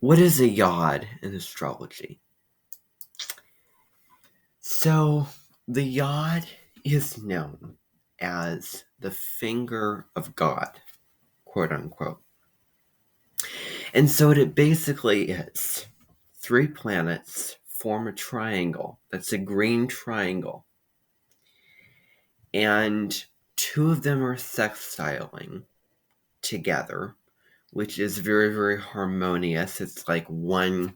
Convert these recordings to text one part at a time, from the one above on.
What is a yod in astrology? So, the yod is known as the finger of God, quote unquote. And so, what it basically is, three planets form a triangle. That's a green triangle. And two of them are sextiling together, which is very, very harmonious. It's like one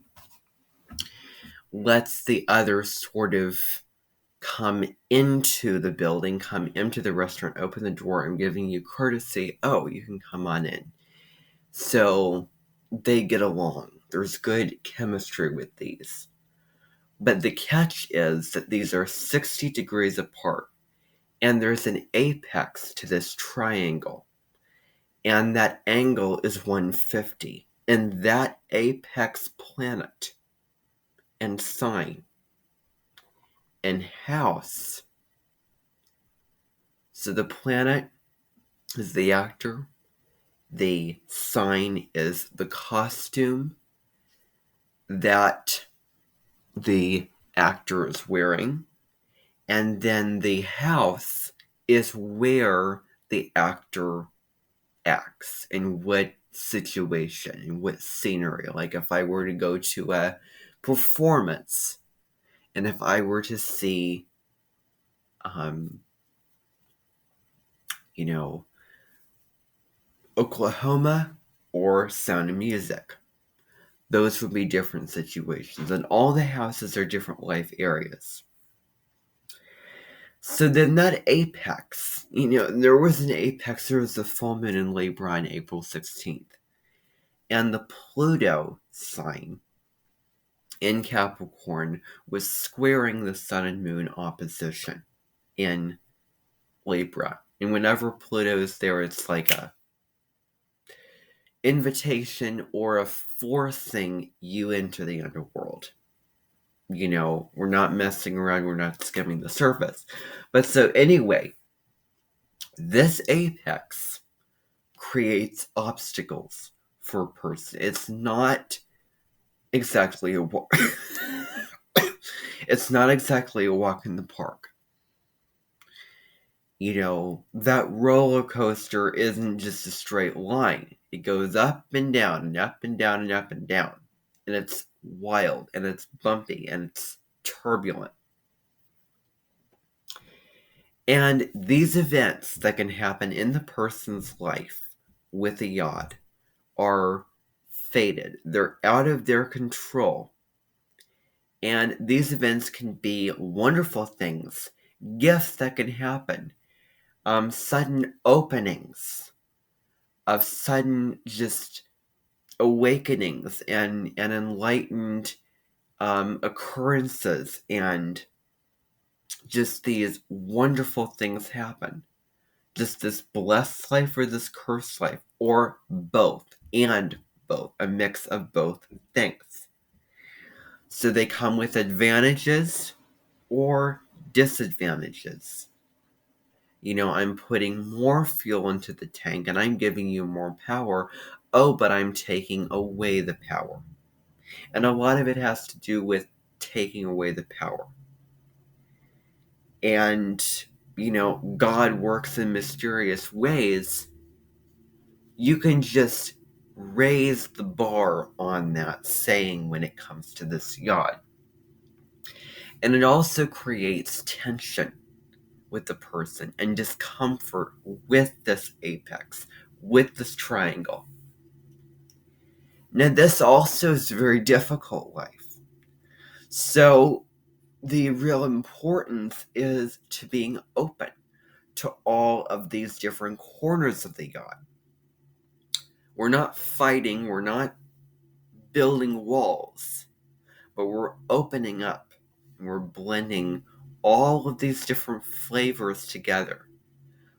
lets the other sort of come into the building, come into the restaurant, open the door, and giving you courtesy. Oh, you can come on in. So they get along. There's good chemistry with these. But the catch is that these are 60 degrees apart, and there's an apex to this triangle. And that angle is 150. And that apex planet and sign and house. So the planet is the actor, the sign is the costume that the actor is wearing, and then the house is where the actor acts, in what situation, in what scenery. Like if I were to go to a performance, and if I were to see, um, you know, Oklahoma or Sound of Music, those would be different situations. And all the houses are different life areas. So then that apex, there was an apex, there was the full moon in Libra on April 16th. And the Pluto sign in Capricorn was squaring the sun and moon opposition in Libra. And whenever Pluto is there, it's like a invitation or a forcing you into the underworld. We're not messing around, we're not skimming the surface. But so anyway, this apex creates obstacles for a person. It's not exactly a walk. It's not exactly a walk in the park. That roller coaster isn't just a straight line. It goes up and down and up and down and up and down. And it's wild and it's bumpy and it's turbulent. And these events that can happen in the person's life with a yod are fated. They're out of their control. And these events can be wonderful things, gifts that can happen, sudden openings of sudden just awakenings and enlightened occurrences, and just these wonderful things happen. Just this blessed life or this cursed life, or both, a mix of both things. So they come with advantages or disadvantages. I'm putting more fuel into the tank and I'm giving you more power. Oh, but I'm taking away the power. And a lot of it has to do with taking away the power. And, God works in mysterious ways. You can just raise the bar on that saying when it comes to this yod. And it also creates tension with the person and discomfort with this apex, with this triangle. Now, this also is a very difficult life. So, the real importance is to being open to all of these different corners of the yod. We're not fighting, we're not building walls, but we're opening up and we're blending all of these different flavors together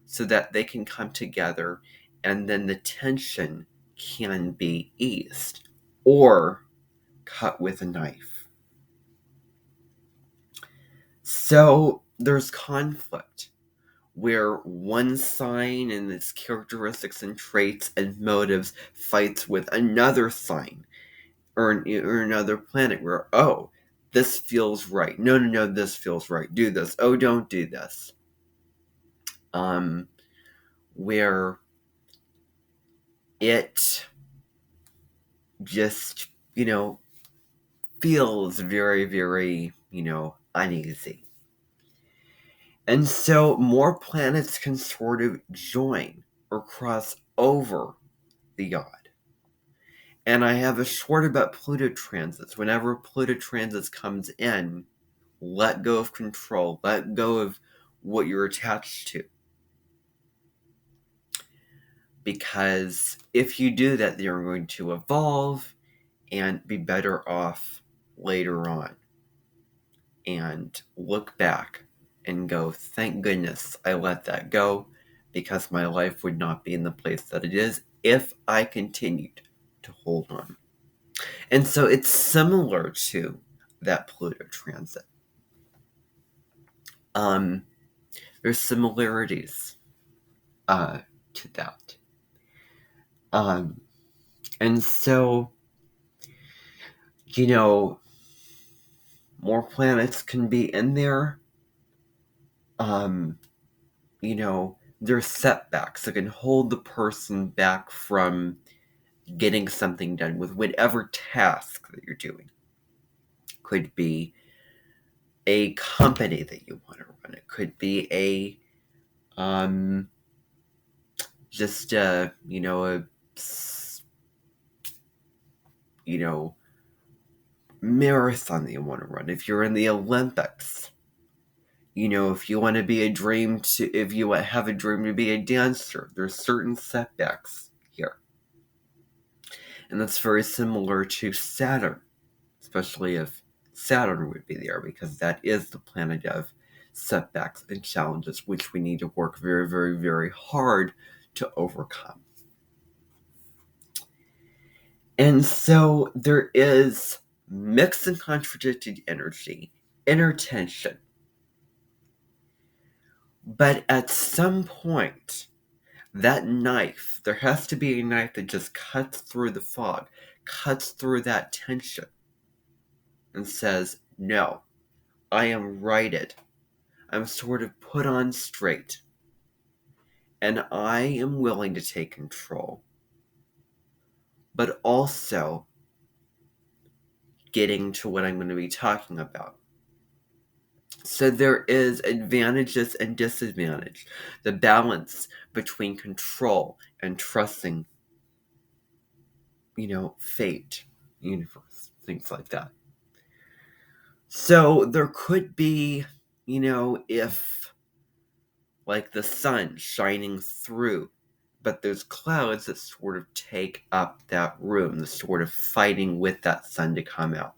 so that they can come together and then the tension can be eased or cut with a knife. So there's conflict where one sign and its characteristics and traits and motives fights with another sign or another planet where, oh, this feels right. No, this feels right. Do this. Oh, don't do this. Where it just, feels very, very, uneasy. And so more planets can sort of join or cross over the Yod. And I have a short about Pluto transits. Whenever Pluto transits comes in, let go of control, let go of what you're attached to. Because if you do that, you're going to evolve and be better off later on. And look back and go, thank goodness I let that go, because my life would not be in the place that it is if I continued to hold on. And so it's similar to that Pluto transit. There's similarities to that. And so, more planets can be in there. There's setbacks that can hold the person back from getting something done with whatever task that you're doing. Could be a company that you want to run. It could be a just a marathon that you want to run. If you're in the Olympics, if you want to be if you have a dream to be a dancer, there's certain setbacks here. And that's very similar to Saturn, especially if Saturn would be there, because that is the planet of setbacks and challenges, which we need to work very, very, very hard to overcome. And so there is mixed and contradicted energy, inner tension. But at some point, that knife, there has to be a knife that just cuts through the fog, cuts through that tension, and says, no, I am righted. I'm sort of put on straight. And I am willing to take control. But also getting to what I'm going to be talking about. So there is advantages and disadvantages. The balance between control and trusting, fate, universe, things like that. So there could be, if like the sun shining through, but there's clouds that sort of take up that room, the sort of fighting with that sun to come out.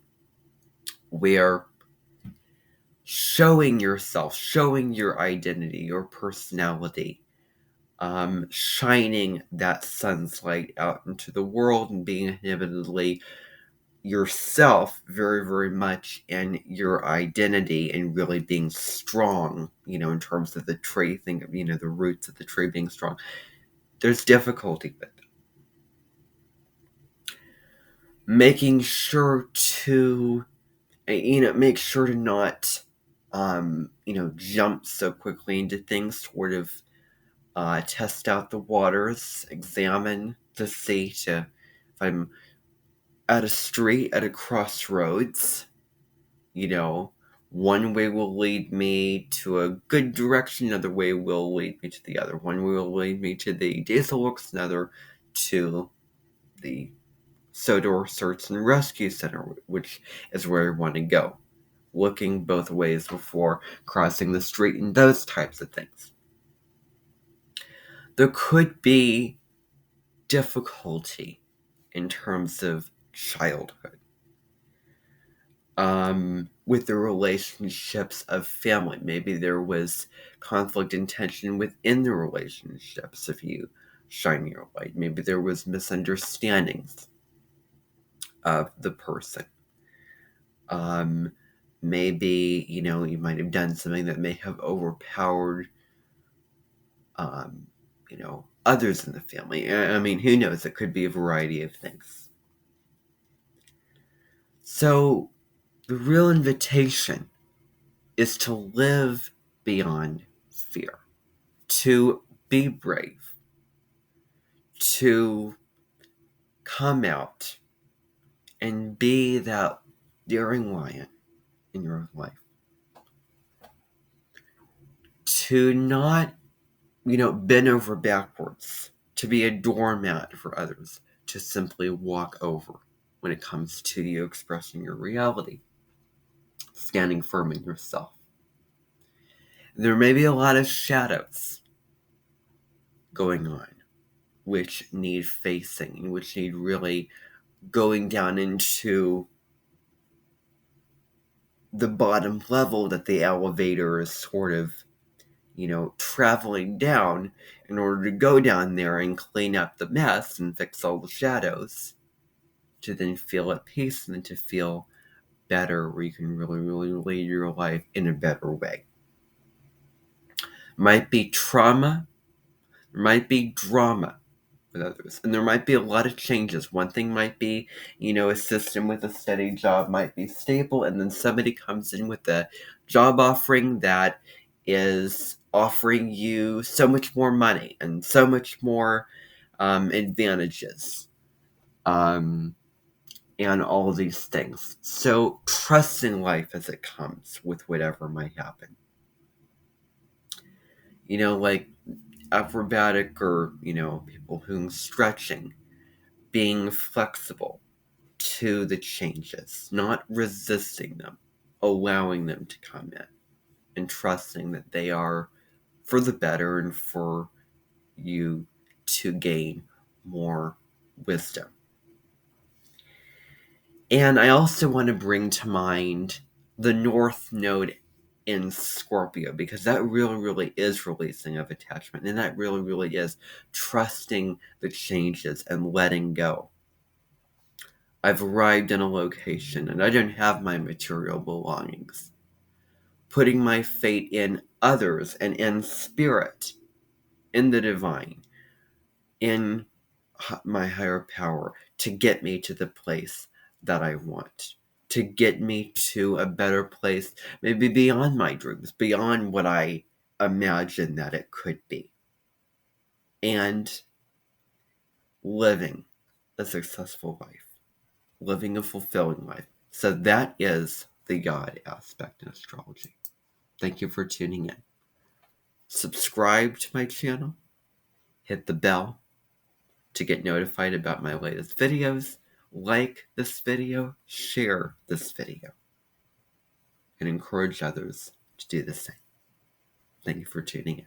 Where showing yourself, showing your identity, your personality, shining that sun's light out into the world and being inhibitively yourself very, very much in your identity and really being strong, in terms of the tree thing, the roots of the tree being strong. There's difficulty with it. Making sure to, make sure to not, jump so quickly into things, sort of test out the waters, examine to see if I'm at a street, at a crossroads, one way will lead me to a good direction, another way will lead me to the other. One way will lead me to the diesel works, another to the Sodor Search and Rescue Center, which is where I want to go. Looking both ways before crossing the street and those types of things. There could be difficulty in terms of childhood. With the relationships of family. Maybe there was conflict and tension within the relationships if you shine your light. Maybe there was misunderstandings of the person. Maybe, you might have done something that may have overpowered, others in the family. I mean, who knows? It could be a variety of things. So the real invitation is to live beyond fear, to be brave, to come out and be that daring lion in your life, to not, bend over backwards, to be a doormat for others, to simply walk over when it comes to you expressing your reality, standing firm in yourself. There may be a lot of shadows going on, which need facing, and which need really going down into the bottom level that the elevator is sort of, traveling down in order to go down there and clean up the mess and fix all the shadows, to then feel at peace and then to feel better, where you can really, really lead your life in a better way. Might be trauma, there might be drama with others, and there might be a lot of changes. One thing might be, a system with a steady job might be stable, and then somebody comes in with a job offering that is offering you so much more money and so much more advantages, and all of these things. So trusting life as it comes with whatever might happen. Like acrobatic, or people who stretching, being flexible to the changes, not resisting them, allowing them to come in, and trusting that they are for the better and for you to gain more wisdom. And I also want to bring to mind the North Node in Scorpio, because that really, really is releasing of attachment, and that really, really is trusting the changes and letting go. I've arrived in a location and I don't have my material belongings. Putting my fate in others and in spirit, in the divine, in my higher power, to get me to the place that I want, to get me to a better place, maybe beyond my dreams, beyond what I imagine that it could be, and living a successful life, living a fulfilling life. So that is the Yod aspect in astrology. Thank you for tuning in. Subscribe to my channel, hit the bell to get notified about my latest videos, like this video, share this video, and encourage others to do the same. Thank you for tuning in.